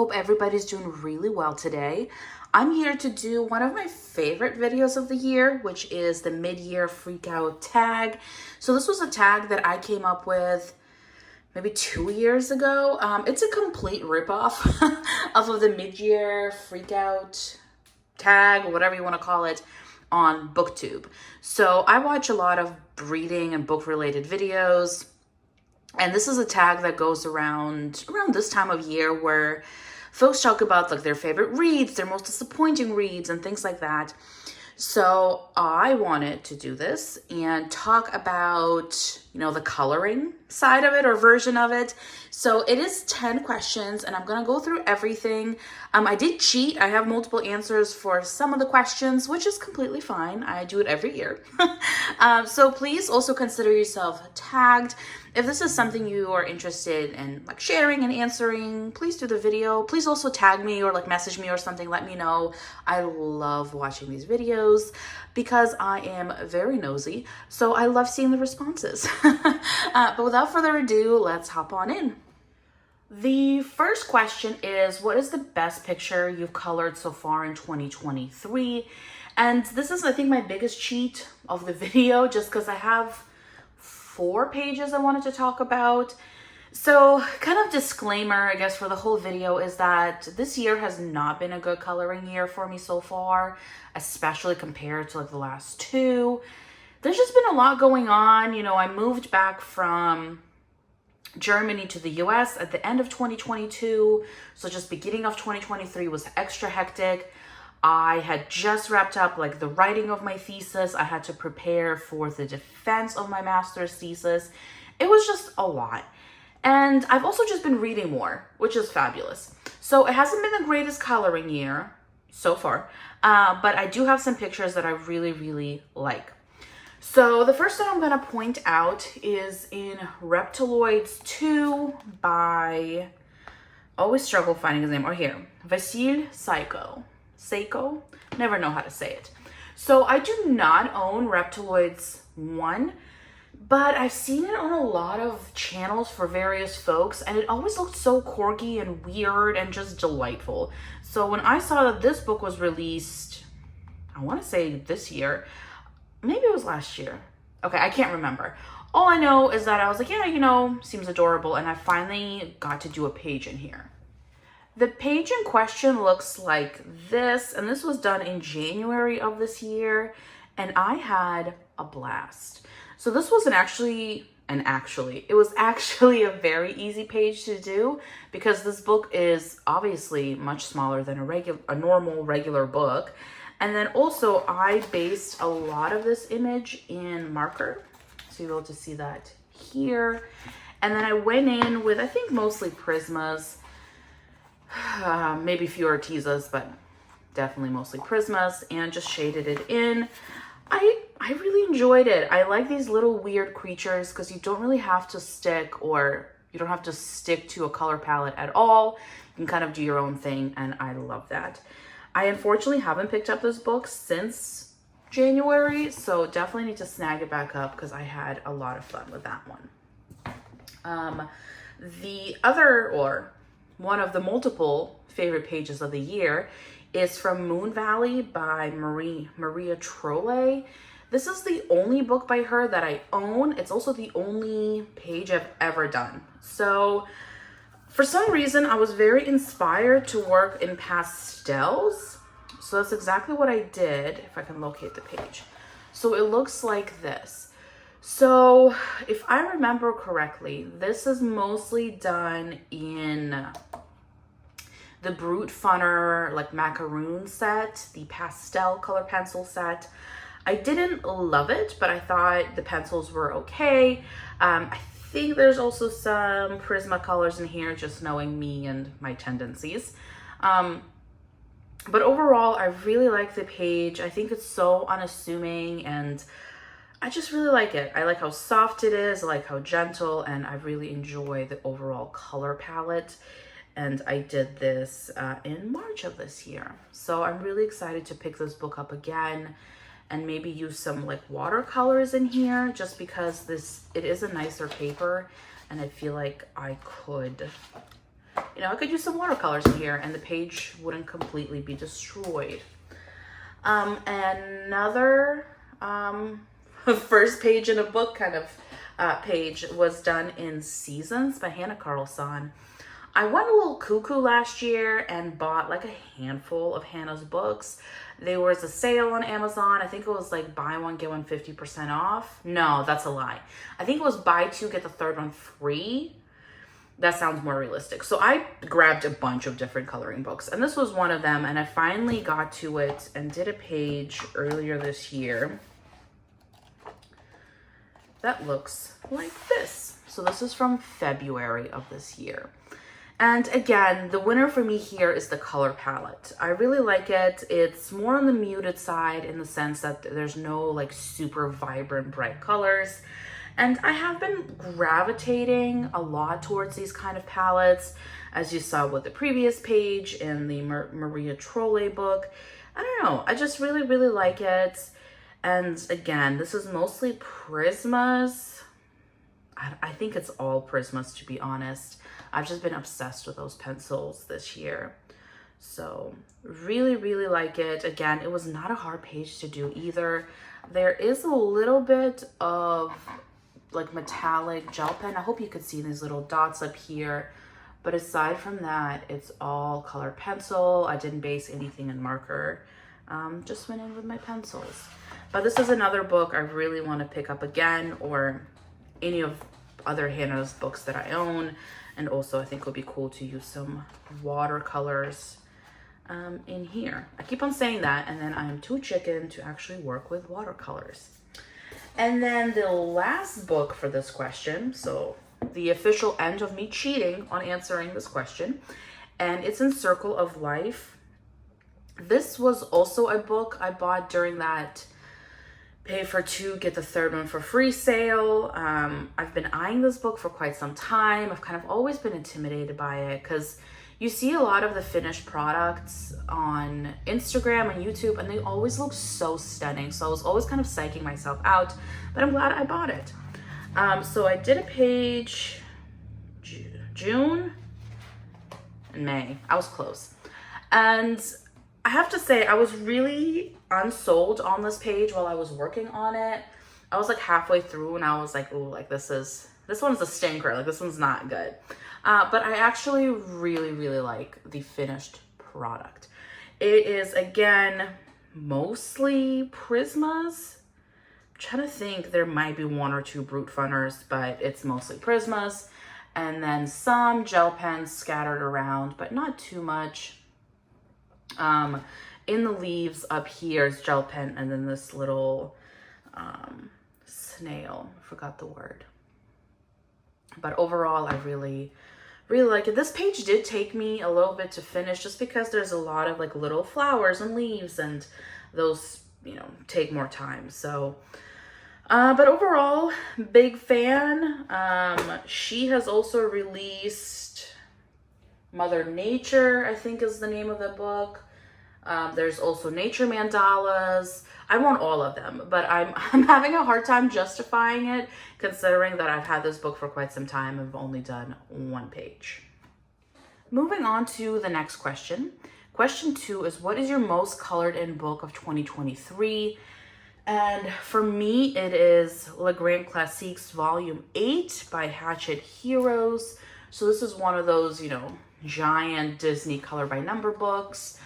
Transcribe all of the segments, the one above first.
hope everybody's doing really well today. I'm here to do one of my favorite videos of the year, which is the mid-year Freakout tag. So this was a tag that I came up with maybe 2 years ago. It's a complete ripoff of the mid-year Freakout tag, or whatever you want to call it, on BookTube. So I watch a lot of reading and book-related videos. And this is a tag that goes around this time of year where folks talk about like their favorite reads, their most disappointing reads, and things like that. So I wanted to do this and talk about, the coloring side of it or version of it. So it is 10 questions and I'm going to go through everything. I did cheat. I have multiple answers for some of the questions, which is completely fine. I do it every year. So please also consider yourself tagged. If this is something you are interested in like sharing and answering, please do the video. Please also tag me or like message me or something. Let me know. I love watching these videos because I am very nosy. So I love seeing the responses. But without further ado, let's hop on in. The first question is, what is the best picture you've colored so far in 2023? And this is, I think, my biggest cheat of the video, just because I have 4 pages I wanted to talk about. So kind of disclaimer, I guess, for the whole video is that this year has not been a good coloring year for me so far, especially compared to like the last 2. There's just been a lot going on. I moved back from Germany to the US at the end of 2022. So just beginning of 2023 was extra hectic. I had just wrapped up like the writing of my thesis. I had to prepare for the defense of my master's thesis. It was just a lot. And I've also just been reading more, which is fabulous. So it hasn't been the greatest coloring year so far, but I do have some pictures that I really, really like. So the first one I'm going to point out is in Reptiloids 2 by, always struggle finding his name, or here, Vasil Seiko, never know how to say it. So I do not own Reptiloids 1, but I've seen it on a lot of channels for various folks, and it always looked so quirky and weird and just delightful. So when I saw that this book was released, I want to say this year, maybe it was last year. Okay, I can't remember. All I know is that I was like, yeah, seems adorable, and I finally got to do a page in here. The page in question looks like this, and this was done in January of this year, and I had a blast. So this wasn't it was actually a very easy page to do because this book is obviously much smaller than a normal regular book. And then also I based a lot of this image in marker. So you'll be able to see that here. And then I went in with, I think, mostly Prismas, maybe a few Artezas, but definitely mostly Prismas, and just shaded it in. I really enjoyed it. I like these little weird creatures because you don't really have to stick to a color palette at all. You can kind of do your own thing, and I love that. I unfortunately haven't picked up this book since January, so definitely need to snag it back up because I had a lot of fun with that one. The other, or one of the multiple favorite pages of the year, is from Moon Valley by Maria Trolle. This is the only book by her that I own. It's also the only page I've ever done. So for some reason, I was very inspired to work in pastels. So that's exactly what I did, if I can locate the page. So it looks like this. So if I remember correctly, this is mostly done in the Brute Funner like macaroon set, the pastel color pencil set. I didn't love it, but I thought the pencils were okay. I think there's also some Prisma colors in here, just knowing me and my tendencies. But overall, I really like the page. I think it's so unassuming and I just really like it. I like how soft it is, I like how gentle, and I really enjoy the overall color palette. And I did this in March of this year. So I'm really excited to pick this book up again and maybe use some like watercolors in here, just because it is a nicer paper and I feel like I could you know, I could use some watercolors in here and the page wouldn't completely be destroyed. Another first page in a book kind of page was done in Seasons by Hannah Carlson. I went a little cuckoo last year and bought like a handful of Hannah's books. There was a sale on Amazon. I think it was like buy one, get one 50% off. No, that's a lie. I think it was buy two, get the third one free. That sounds more realistic. So I grabbed a bunch of different coloring books and this was one of them. And I finally got to it and did a page earlier this year that looks like this. So this is from February of this year. And again, the winner for me here is the color palette. I really like it. It's more on the muted side in the sense that there's no like super vibrant, bright colors. And I have been gravitating a lot towards these kind of palettes, as you saw with the previous page in the Maria Trolle book. I don't know, I just really, really like it. And again, this is mostly Prismas. I think it's all Prismas, to be honest. I've just been obsessed with those pencils this year. So really, really like it. Again, it was not a hard page to do either. There is a little bit of like metallic gel pen. I hope you could see these little dots up here. But aside from that, it's all colored pencil. I didn't base anything in marker. Just went in with my pencils. But this is another book I really want to pick up again, or any of other Hannah's books that I own. And also I think it would be cool to use some watercolors in here. I keep on saying that and then I am too chicken to actually work with watercolors. And then the last book for this question, so the official end of me cheating on answering this question, and it's in Circle of Life. This was also a book I bought during that pay for two, get the third one for free sale. I've been eyeing this book for quite some time. I've kind of always been intimidated by it because you see a lot of the finished products on Instagram and YouTube and they always look so stunning. So I was always kind of psyching myself out, but I'm glad I bought it. So I did a page June and May. I was close. And I have to say, I was really unsold on this page while I was working on it. I was like halfway through and I was like, ooh, like this one's a stinker. Like this one's not good. But I actually really, really like the finished product. It is, again, mostly Prismas. I'm trying to think, there might be one or two Brute Funners, but it's mostly Prismas. And then some gel pens scattered around, but not too much. In the leaves up here is gel pen, and then this little snail, I forgot the word. But overall, I really, really like it. This page did take me a little bit to finish just because there's a lot of like little flowers and leaves, and those, you know, take more time. So, but overall, big fan. She has also released Mother Nature, I think is the name of the book. There's also Nature Mandalas. I want all of them, but I'm having a hard time justifying it considering that I've had this book for quite some time and I've only done one page. Moving on to the next question. Question 2 is, what is your most colored in book of 2023? And for me, it is Le Grand Classiques Volume 8 by Hatchet Heroes. So this is one of those, you know, giant Disney color by number books.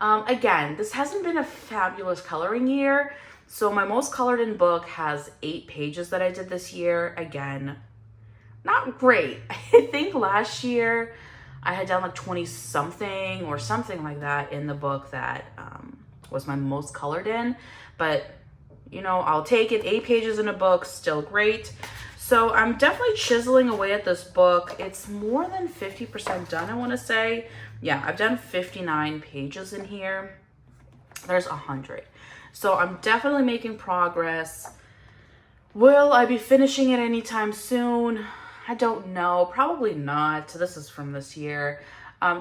Again, this hasn't been a fabulous coloring year. So my most colored in book has 8 pages that I did this year. Again, not great. I think last year I had done like 20 something or something like that in the book that was my most colored in. But, you know, I'll take it. 8 pages in a book, still great. So I'm definitely chiseling away at this book. It's more than 50% done, I want to say. Yeah, I've done 59 pages in here. There's 100. So I'm definitely making progress. Will I be finishing it anytime soon? I don't know. Probably not. This is from this year.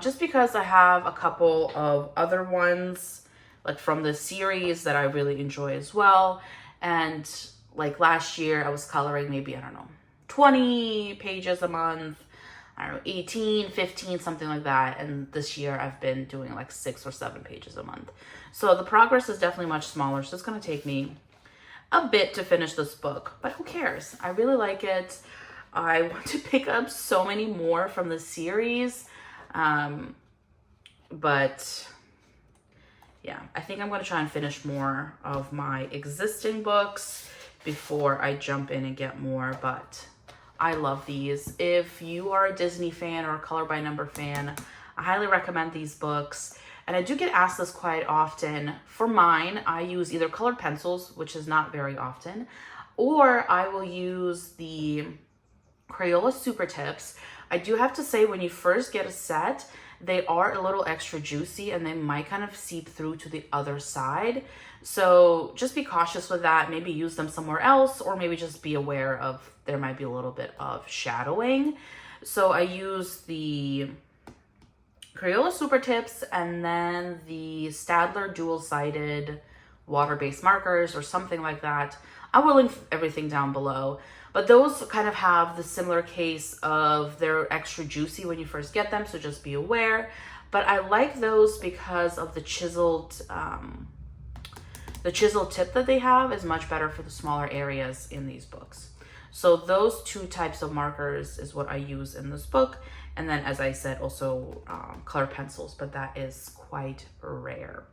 Just because I have a couple of other ones, like from the series, that I really enjoy as well. And like last year, I was coloring maybe, I don't know, 20 pages a month. I don't know, 18, 15, something like that. And this year I've been doing like 6 or 7 pages a month. So the progress is definitely much smaller. So it's going to take me a bit to finish this book, but who cares? I really like it. I want to pick up so many more from the series. But yeah, I think I'm going to try and finish more of my existing books before I jump in and get more. But I love these. If you are a Disney fan or a Color by Number fan, I highly recommend these books. And I do get asked this quite often. For mine, I use either colored pencils, which is not very often, or I will use the Crayola Super Tips. I do have to say, when you first get a set, they are a little extra juicy and they might kind of seep through to the other side. So just be cautious with that. Maybe use them somewhere else, or maybe just be aware of there might be a little bit of shadowing. So I use the Crayola Super Tips and then the Staedtler dual-sided water-based markers or something like that. I will link everything down below. But those kind of have the similar case of they're extra juicy when you first get them, so just be aware. But I like those because of the chiseled tip that they have is much better for the smaller areas in these books. So those 2 types of markers is what I use in this book. And then, as I said, also color pencils, but that is quite rare.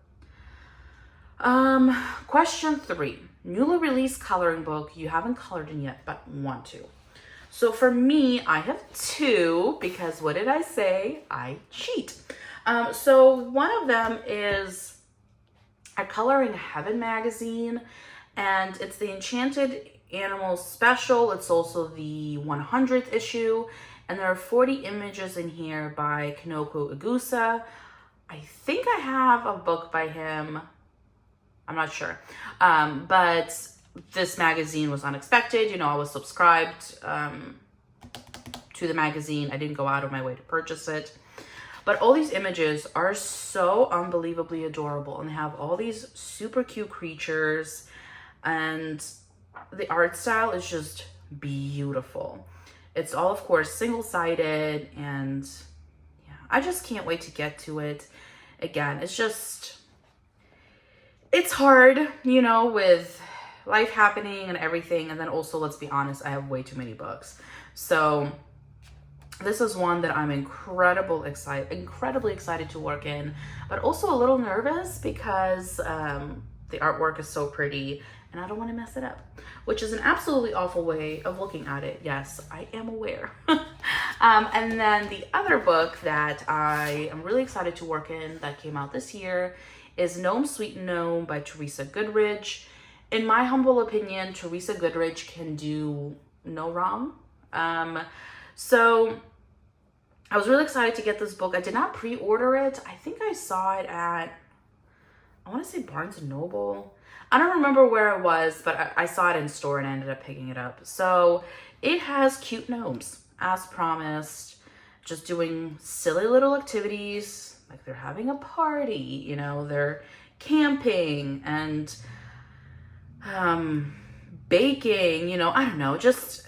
Question 3. Newly released coloring book you haven't colored in yet, but want to. So for me, I have 2 because what did I say? I cheat. So one of them is a Coloring Heaven magazine, and it's the Enchanted Animals special. It's also the 100th issue, and there are 40 images in here by Kanoko Igusa. I think I have a book by him. I'm not sure. But this magazine was unexpected. You know, I was subscribed to the magazine. I didn't go out of my way to purchase it. But all these images are so unbelievably adorable, and they have all these super cute creatures, and the art style is just beautiful. It's all, of course, single-sided, and yeah, I just can't wait to get to it. Again, it's hard, you know, with life happening and everything. And then also, let's be honest, I have way too many books. So this is one that I'm incredibly excited to work in, but also a little nervous because the artwork is so pretty and I don't want to mess it up, which is an absolutely awful way of looking at it. Yes, I am aware. And then the other book that I am really excited to work in that came out this year is Gnome Sweet Gnome by Teresa Goodridge. In my humble opinion, Teresa Goodridge can do no wrong. So I was really excited to get this book. I did not pre-order it. I think I saw it at, I want to say Barnes & Noble. I don't remember where it was, but I saw it in store and I ended up picking it up. So it has cute gnomes, as promised, just doing silly little activities, like they're having a party, you know, they're camping and baking, you know, I don't know, just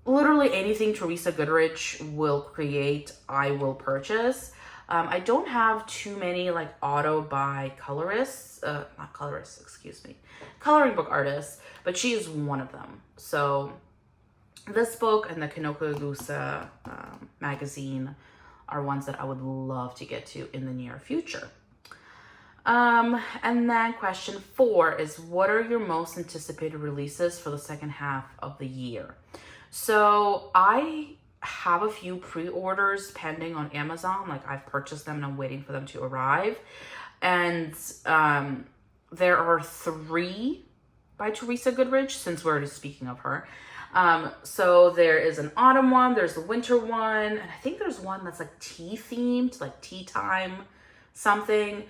literally anything Teresa Goodridge will create, I will purchase. I don't have too many like auto buy colorists, not colorists, excuse me, coloring book artists, but she is one of them. So this book and the Kanoko Igusa magazine are ones that I would love to get to in the near future. And then question 4 is, what are your most anticipated releases for the second half of the year? So I have a few pre-orders pending on Amazon. Like I've purchased them and I'm waiting for them to arrive. And there are 3 by Teresa Goodridge, since we're already speaking of her. So there is an autumn one, there's a winter one, and I think there's one that's like tea themed, like tea time something.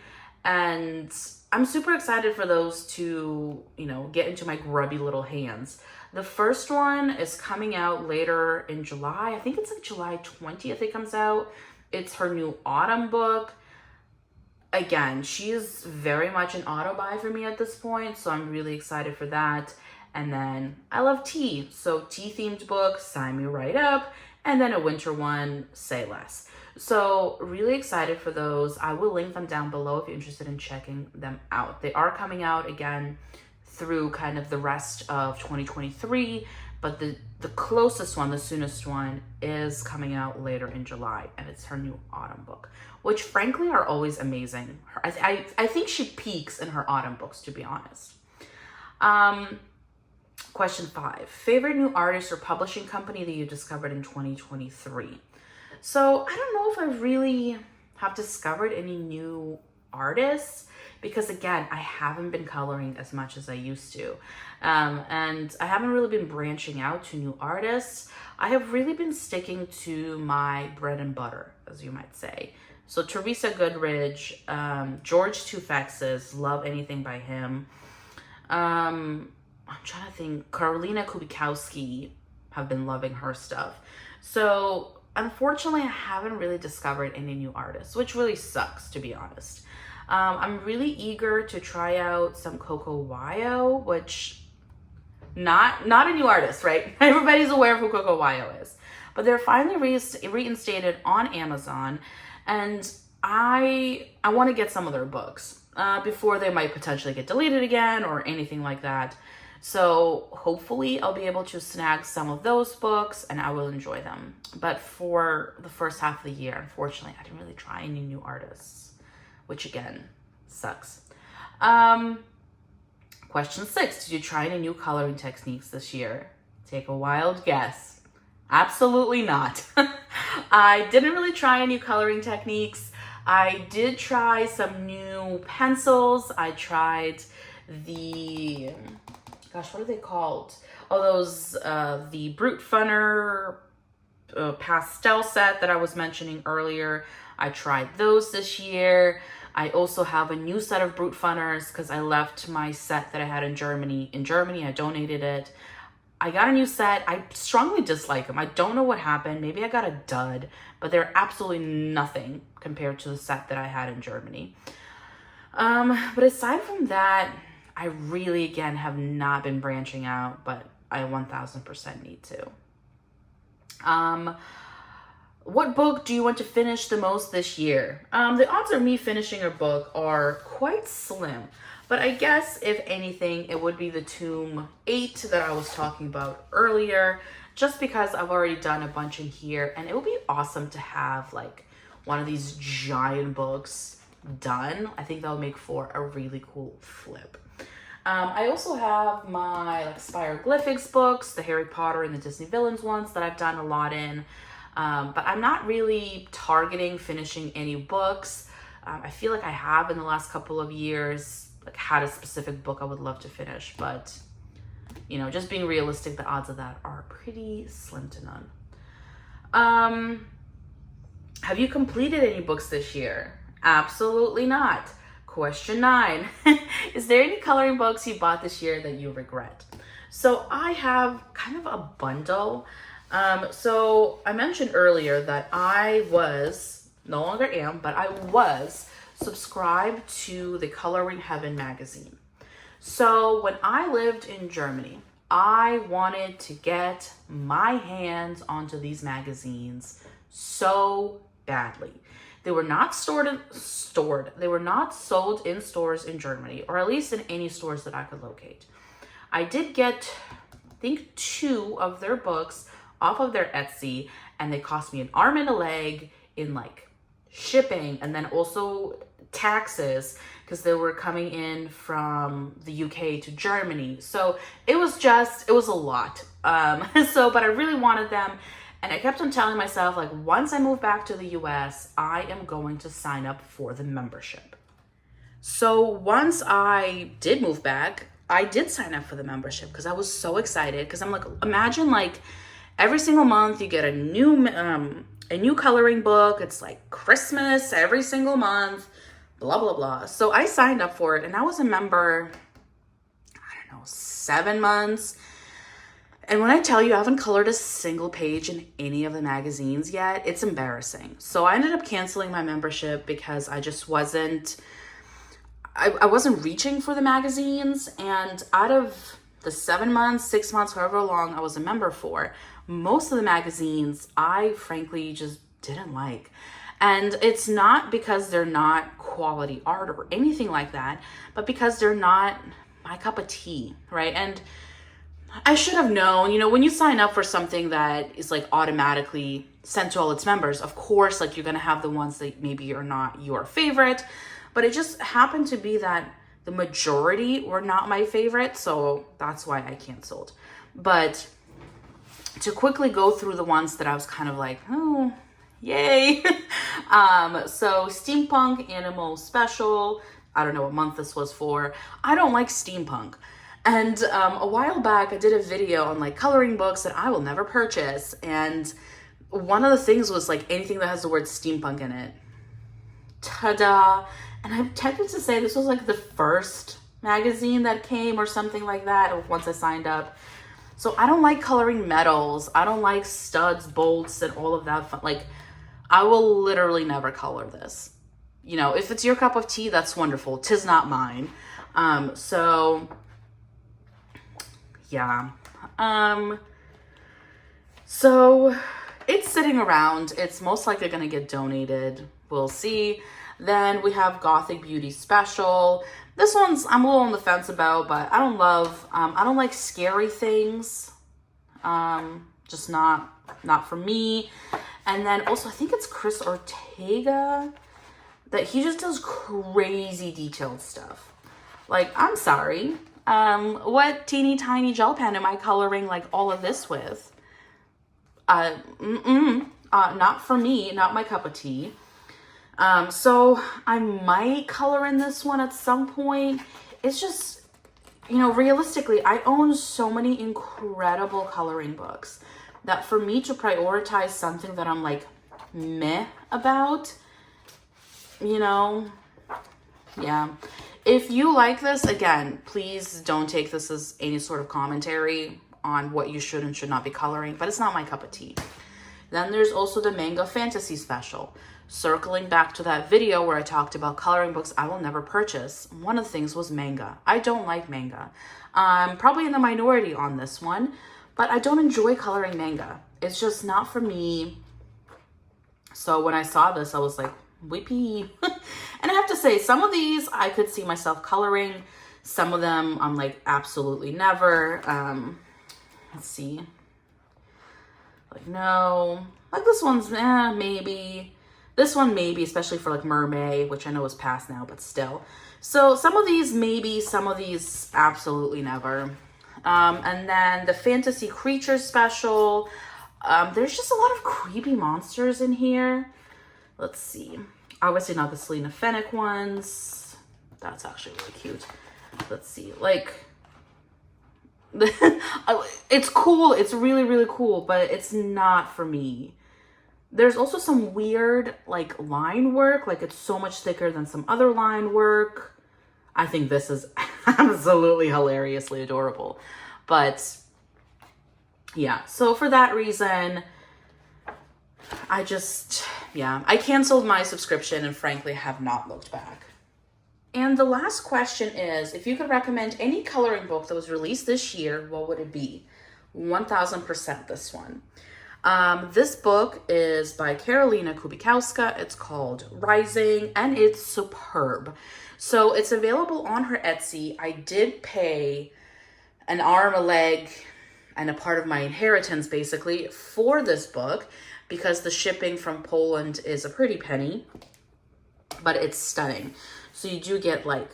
And I'm super excited for those to, you know, get into my grubby little hands. The first one is coming out later in July. I think it's like July 20th it comes out. It's her new autumn book. Again, she is very much an auto buy for me at this point, so I'm really excited for that. And then I love tea, so tea themed books, sign me right up. and then a winter one, say less. So really excited for those. I will link them down below if you're interested in checking them out. They are coming out again through kind of the rest of 2023, but the closest one, the soonest one, is coming out later in July, and it's her new autumn book, which frankly are always amazing. I think she peaks in her autumn books, to be honest. Question 5, favorite new artist or publishing company that you discovered in 2023? So I don't know if I really have discovered any new artists, because again, I haven't been coloring as much as I used to. And I haven't really been branching out to new artists. I have really been sticking to my bread and butter, as you might say. So Teresa Goodridge, George Tufexis, love anything by him. I'm trying to think, Karolina Kubikowski, have been loving her stuff. So unfortunately, I haven't really discovered any new artists, which really sucks, to be honest. I'm really eager to try out some Coco Wyo, which not a new artist, right? Everybody's aware of who Coco Wyo is, but they're finally reinstated on Amazon, and I want to get some of their books before they might potentially get deleted again or anything like that. So hopefully I'll be able to snag some of those books and I will enjoy them. But for the first half of the year, unfortunately, I didn't really try any new artists, which again, sucks. Question 6, did you try any new coloring techniques this year? Take a wild guess. Absolutely not. I didn't really try any new coloring techniques. I did try some new pencils. I tried the, gosh, what are they called? Oh, those, the Brute Funner pastel set that I was mentioning earlier. I tried those this year. I also have a new set of Brute Funners because I left my set that I had in Germany. I donated it. I got a new set. I strongly dislike them. I don't know what happened. Maybe I got a dud, but they're absolutely nothing compared to the set that I had in Germany. But aside from that, I really, again, have not been branching out, but I 1000% need to. What book do you want to finish the most this year? The odds of me finishing a book are quite slim, but I guess if anything, it would be the Tomb 8 that I was talking about earlier, just because I've already done a bunch in here, and it would be awesome to have like one of these giant books done. I think that would make for a really cool flip. I also have my like Spiroglyphics books, the Harry Potter and the Disney Villains ones that I've done a lot in. But I'm not really targeting finishing any books. I feel like I have in the last couple of years like had a specific book I would love to finish, but you know, just being realistic, the odds of that are pretty slim to none. Have you completed any books this year? Absolutely not. Question 9, is there any coloring books you bought this year that you regret? So I have kind of a bundle. So I mentioned earlier that I was, no longer am, but I was subscribed to the Coloring Heaven magazine. So when I lived in Germany, I wanted to get my hands onto these magazines so badly. They were not they were not sold in stores in Germany, or at least in any stores that I could locate. I did get, I think, 2 of their books off of their Etsy, and they cost me an arm and a leg in like shipping and then also taxes because they were coming in from the UK to Germany. So it was a lot. But I really wanted them. And I kept on telling myself, like, once I move back to the US, I am going to sign up for the membership. So once I did move back, I did sign up for the membership because I was so excited. Because I'm like, imagine like every single month you get a new coloring book. It's like Christmas every single month, blah, blah, blah. So I signed up for it, and I was a member, I don't know, 7 months. And when I tell you I haven't colored a single page in any of the magazines yet, it's embarrassing. So I ended up canceling my membership because I just wasn't, I wasn't reaching for the magazines. And out of the 7 months, 6 months, however long I was a member for, most of the magazines I frankly just didn't like. And it's not because they're not quality art or anything like that, but because they're not my cup of tea, right? And I should have known, when you sign up for something that is like automatically sent to all its members, of course, like you're going to have the ones that maybe are not your favorite, but it just happened to be that the majority were not my favorite. So that's why I canceled. But to quickly go through the ones that I was kind of like, oh, yay. So Steampunk Animal Special, I don't know what month this was for. I don't like steampunk. And a while back, I did a video on like coloring books that I will never purchase. And one of the things was like anything that has the word steampunk in it. Ta-da! And I'm tempted to say this was like the first magazine that came or something like that once I signed up. So I don't like coloring metals. I don't like studs, bolts, and all of that fun. Like, I will literally never color this. If it's your cup of tea, that's wonderful. 'Tis not mine. So yeah. So it's sitting around. It's most likely going to get donated. We'll see. Then we have Gothic Beauty Special. This one's I'm a little on the fence about, but I don't like scary things. Just not for me. And then also I think it's Chris Ortega that he just does crazy detailed stuff. Like, I'm sorry. What teeny tiny gel pen am I coloring like all of this with? Not for me, not my cup of tea. So I might color in this one at some point. It's just, realistically, I own so many incredible coloring books that for me to prioritize something that I'm like meh about, yeah. If you like this, again, please don't take this as any sort of commentary on what you should and should not be coloring, but it's not my cup of tea. Then there's also the Manga Fantasy Special. Circling back to that video where I talked about coloring books I will never purchase, one of the things was manga. I don't like manga. I'm probably in the minority on this one, but I don't enjoy coloring manga. It's just not for me. So when I saw this, I was like, whippy. And I have to say, some of these I could see myself coloring. Some of them I'm like, absolutely never. Let's see. Like, no. Like this one's, maybe. This one maybe, especially for like Mermaid, which I know is past now, but still. So some of these maybe, some of these absolutely never. And then the Fantasy Creatures Special. There's just a lot of creepy monsters in here. Let's see. Obviously not the Selena Fennec ones. That's actually really cute. Let's see. Like, it's cool. It's really, really cool, but it's not for me. There's also some weird, like, line work. Like, it's so much thicker than some other line work. I think this is absolutely hilariously adorable. But, yeah. So, for that reason, I canceled my subscription and, frankly, have not looked back. And the last question is, if you could recommend any coloring book that was released this year, what would it be? 1000% this one. This book is by Karolina Kubikowska. It's called Rising, and it's superb. So it's available on her Etsy. I did pay an arm, a leg, and a part of my inheritance, basically, for this book because the shipping from Poland is a pretty penny, but it's stunning. So you do get, like,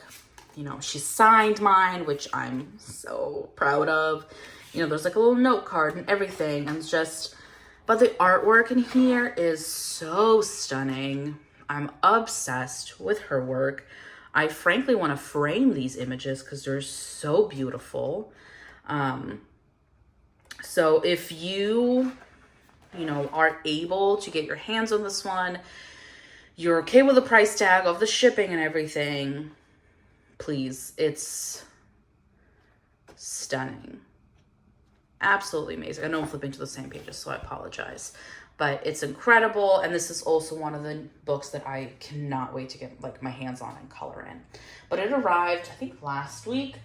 she signed mine, which I'm so proud of. There's like a little note card and everything, and it's just... But the artwork in here is so stunning. I'm obsessed with her work. I frankly want to frame these images because they're so beautiful. So if you, are able to get your hands on this one, you're okay with the price tag of the shipping and everything, please. It's stunning. Absolutely amazing. I know I'm flipping to the same pages, so I apologize. But it's incredible, and this is also one of the books that I cannot wait to get like my hands on and color in. But it arrived, I think, last week,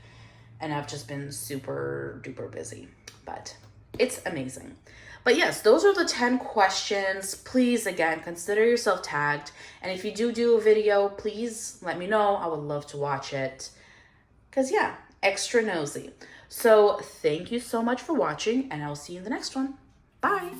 and I've just been super duper busy, but it's amazing. But yes, those are the 10 questions. Please, again, consider yourself tagged. And if you do a video, please let me know. I would love to watch it. Because yeah, extra nosy. So thank you so much for watching, and I'll see you in the next one. Bye.